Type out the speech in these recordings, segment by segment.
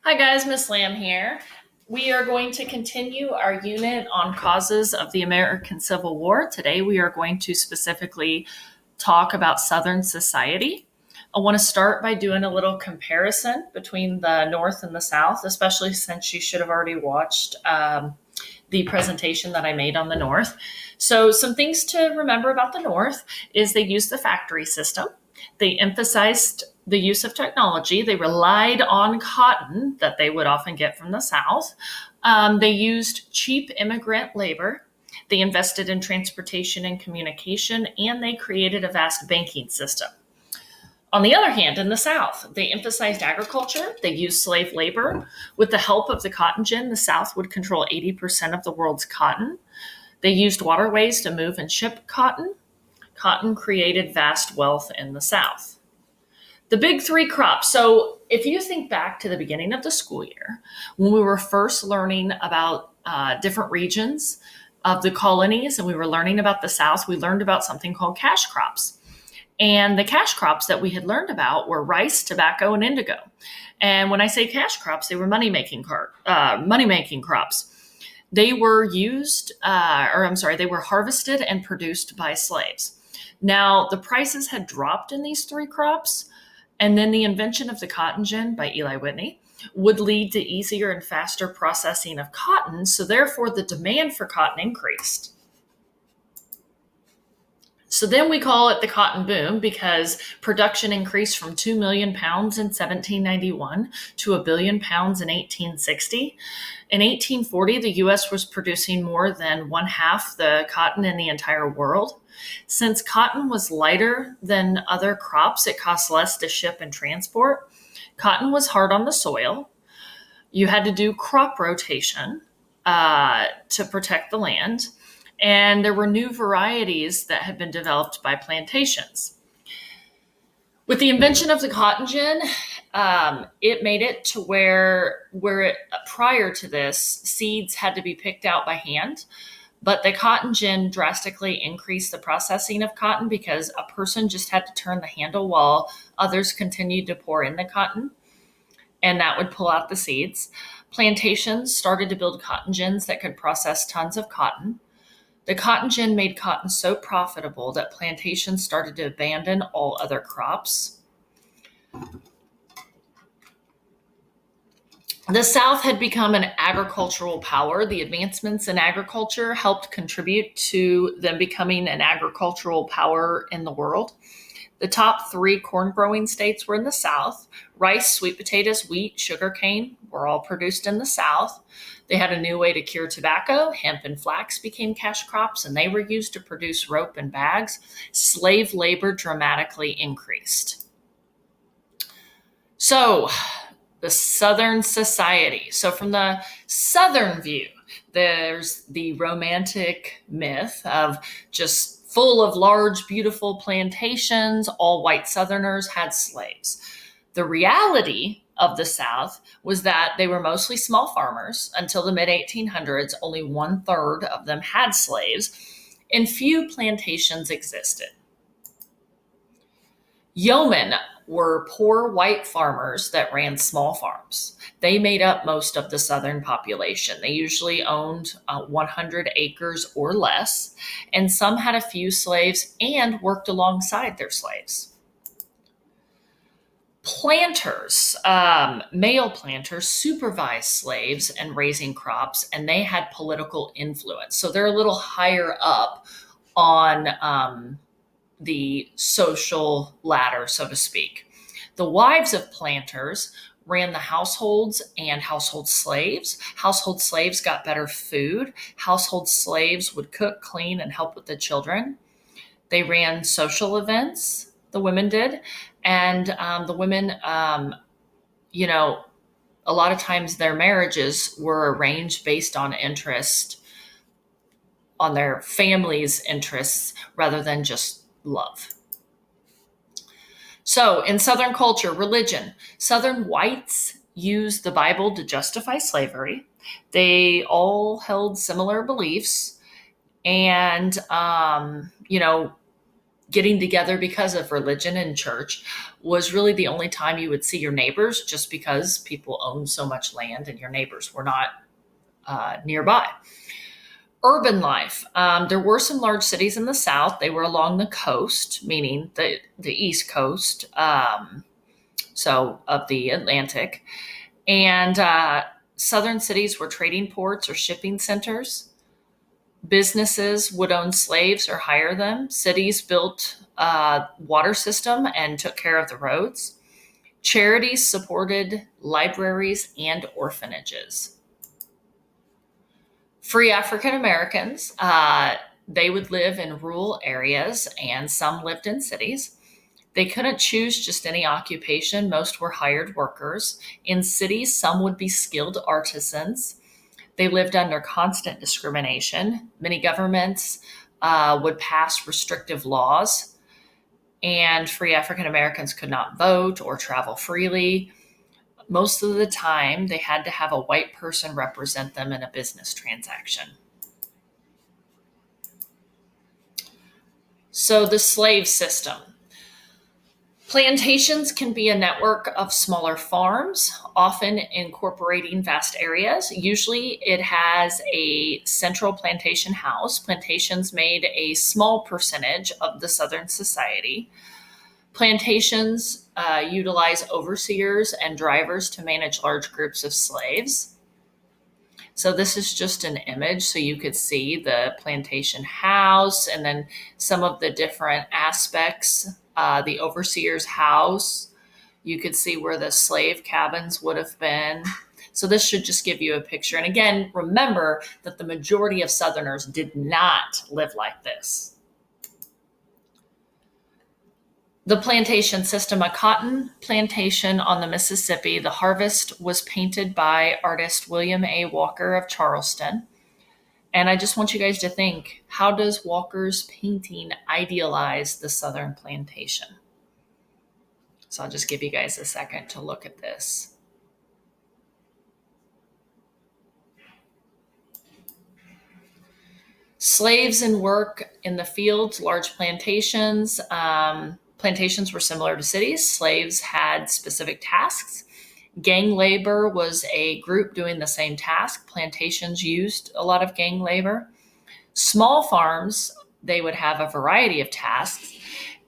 Hi guys, Miss Lamb here. We are going to continue our unit on causes of the American Civil War. Today we are going to specifically talk about Southern society. I want to start by doing a little comparison between the North and the South, especially since you should have already watched the presentation that I made on the North. So, some things to remember about the North is they used the factory system. They emphasized the use of technology. They relied on cotton that they would often get from the South. They used cheap immigrant labor. They invested in transportation and communication, and they created a vast banking system. On the other hand, in the South, they emphasized agriculture. They used slave labor. With the help of the cotton gin, the South would control 80% of the world's cotton. They used waterways to move and ship cotton. Cotton created vast wealth in the South. The big three crops. So, if you think back to the beginning of the school year, when we were first learning about different regions of the colonies and we were learning about the South, we learned about something called cash crops. And the cash crops that we had learned about were rice, tobacco, and indigo. And when I say cash crops, they were money-making crops. They were they were harvested and produced by slaves. Now, the prices had dropped in these three crops, and then the invention of the cotton gin by Eli Whitney would lead to easier and faster processing of cotton, so therefore the demand for cotton increased. So then we call it the cotton boom because production increased from 2 million pounds in 1791 to a billion pounds in 1860. In 1840, the US was producing more than one half the cotton in the entire world. Since cotton was lighter than other crops, it cost less to ship and transport. Cotton was hard on the soil. You had to do crop rotation to protect the land. And there were new varieties that had been developed by plantations. With the invention of the cotton gin, it made it to where prior to this, seeds had to be picked out by hand. But the cotton gin drastically increased the processing of cotton because a person just had to turn the handle while others continued to pour in the cotton, and that would pull out the seeds. Plantations started to build cotton gins that could process tons of cotton. The cotton gin made cotton so profitable that plantations started to abandon all other crops. The South had become an agricultural power. The advancements in agriculture helped contribute to them becoming an agricultural power in the world. The top three corn growing states were in the South. Rice, sweet potatoes, wheat, sugarcane were all produced in the South. They had a new way to cure tobacco. Hemp and flax became cash crops, and they were used to produce rope and bags. Slave labor dramatically increased. So, the Southern society. So, from the Southern view, there's the romantic myth of just full of large, beautiful plantations. All white Southerners had slaves. The reality of the South was that they were mostly small farmers. Until the mid 1800s, only 1/3 of them had slaves, and few plantations existed. Yeomen were poor white farmers that ran small farms. They made up most of the Southern population. They usually owned 100 acres or less, and some had a few slaves and worked alongside their slaves. Planters, male planters, supervised slaves and raising crops, and they had political influence. So they're a little higher up on the social ladder, so to speak. The wives of planters ran the households and household slaves. Household slaves got better food. Household slaves would cook, clean, and help with the children. They ran social events, the women did. And the women, a lot of times their marriages were arranged based on interest, on their family's interests, rather than just love. So, in Southern culture, religion, Southern whites used the Bible to justify slavery. They all held similar beliefs. And, getting together because of religion and church was really the only time you would see your neighbors, just because people owned so much land and your neighbors were not nearby. Urban life. There were some large cities in the South. They were along the coast, meaning the East Coast, so of the Atlantic. And southern cities were trading ports or shipping centers. Businesses would own slaves or hire them. Cities built a water system and took care of the roads. Charities supported libraries and orphanages. Free African Americans, they would live in rural areas and some lived in cities. They couldn't choose just any occupation. Most were hired workers. In cities, some would be skilled artisans. They lived under constant discrimination. Many governments would pass restrictive laws, and free African Americans could not vote or travel freely. Most of the time, they had to have a white person represent them in a business transaction. So, the slave system. Plantations can be a network of smaller farms, often incorporating vast areas. Usually it has a central plantation house. Plantations made a small percentage of the Southern society. Plantations utilize overseers and drivers to manage large groups of slaves. So this is just an image so you could see the plantation house and then some of the different aspects. The overseer's house, you could see where the slave cabins would have been. So this should just give you a picture. And again, remember that the majority of Southerners did not live like this. The plantation system, a cotton plantation on the Mississippi. The harvest was painted by artist William A. Walker of Charleston. And I just want you guys to think, how does Walker's painting idealize the Southern plantation? So I'll just give you guys a second to look at this. Slaves and work in the fields, large plantations. Plantations were similar to cities. Slaves had specific tasks. Gang labor was a group doing the same task. Plantations used a lot of gang labor. Small farms, they would have a variety of tasks,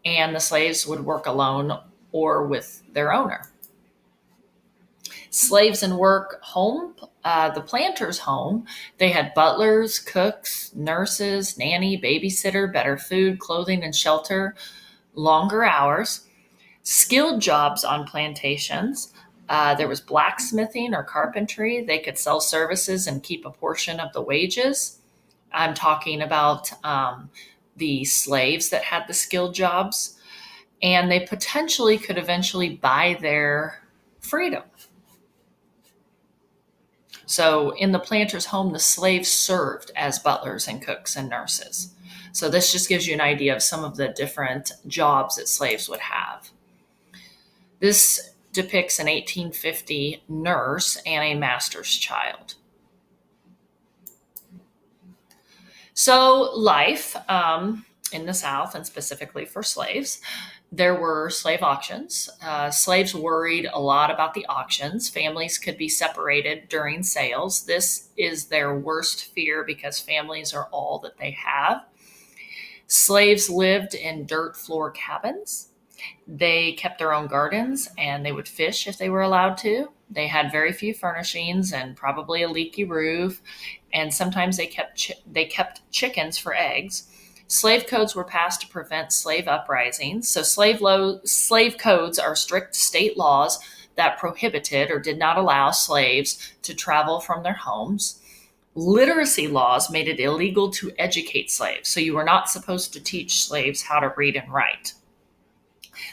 and the slaves would work alone or with their owner. Slaves and work home, the planter's home, they had butlers, cooks, nurses, nanny, babysitter, better food, clothing, and shelter, longer hours. Skilled jobs on plantations. There was blacksmithing or carpentry. They could sell services and keep a portion of the wages. I'm talking about the slaves that had the skilled jobs. And they potentially could eventually buy their freedom. So in the planter's home, the slaves served as butlers and cooks and nurses. So this just gives you an idea of some of the different jobs that slaves would have. This depicts an 1850 nurse and a master's child. So life in the South, and specifically for slaves, there were slave auctions. Slaves worried a lot about the auctions. Families could be separated during sales. This is their worst fear because families are all that they have. Slaves lived in dirt floor cabins. They kept their own gardens and they would fish if they were allowed to. They had very few furnishings and probably a leaky roof. And sometimes they kept chickens for eggs. Slave codes were passed to prevent slave uprisings. So slave codes are strict state laws that prohibited or did not allow slaves to travel from their homes. Literacy laws made it illegal to educate slaves. So you were not supposed to teach slaves how to read and write.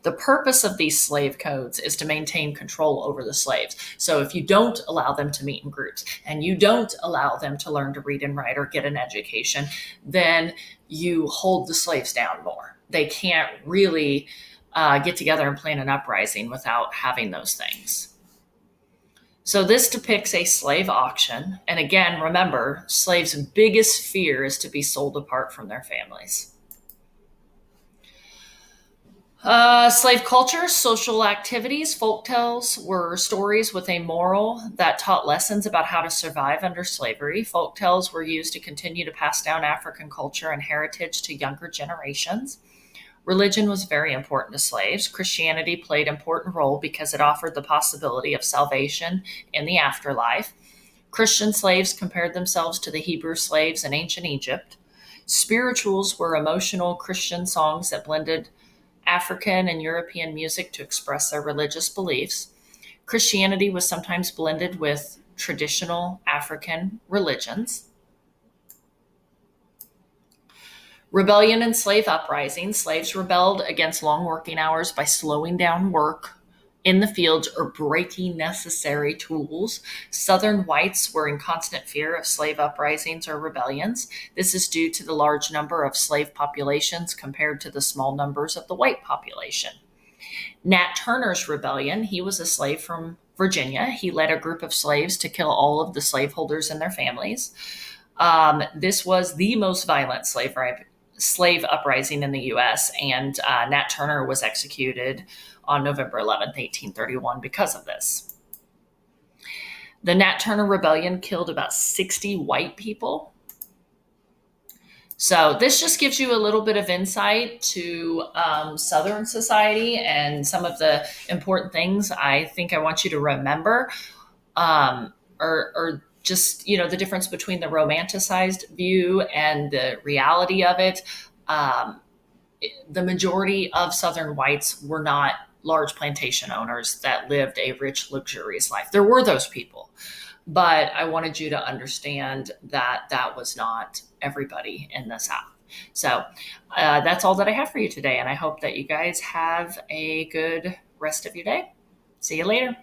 The purpose of these slave codes is to maintain control over the slaves. So if you don't allow them to meet in groups and you don't allow them to learn to read and write or get an education, then you hold the slaves down more. They can't really get together and plan an uprising without having those things. So this depicts a slave auction. And again, remember, slaves' biggest fear is to be sold apart from their families. Slave culture, social activities, folk tales were stories with a moral that taught lessons about how to survive under slavery. Folk tales were used to continue to pass down African culture and heritage to younger generations. Religion was very important to slaves. Christianity played an important role because it offered the possibility of salvation in the afterlife. Christian slaves compared themselves to the Hebrew slaves in ancient Egypt. Spirituals were emotional Christian songs that blended African and European music to express their religious beliefs. Christianity was sometimes blended with traditional African religions. Rebellion and slave uprising. Slaves rebelled against long working hours by slowing down work in the fields or breaking necessary tools. Southern whites were in constant fear of slave uprisings or rebellions. This is due to the large number of slave populations compared to the small numbers of the white population. Nat Turner's rebellion, he was a slave from Virginia. He led a group of slaves to kill all of the slaveholders and their families. This was the most violent slave uprising in the U.S., and Nat Turner was executed on November 11th, 1831, because of this. The Nat Turner Rebellion killed about 60 white people. So this just gives you a little bit of insight to Southern society and some of the important things I think I want you to remember, or just the difference between the romanticized view and the reality of it. The majority of Southern whites were not large plantation owners that lived a rich, luxurious life. There were those people, but I wanted you to understand that that was not everybody in the South. So that's all that I have for you today. And I hope that you guys have a good rest of your day. See you later.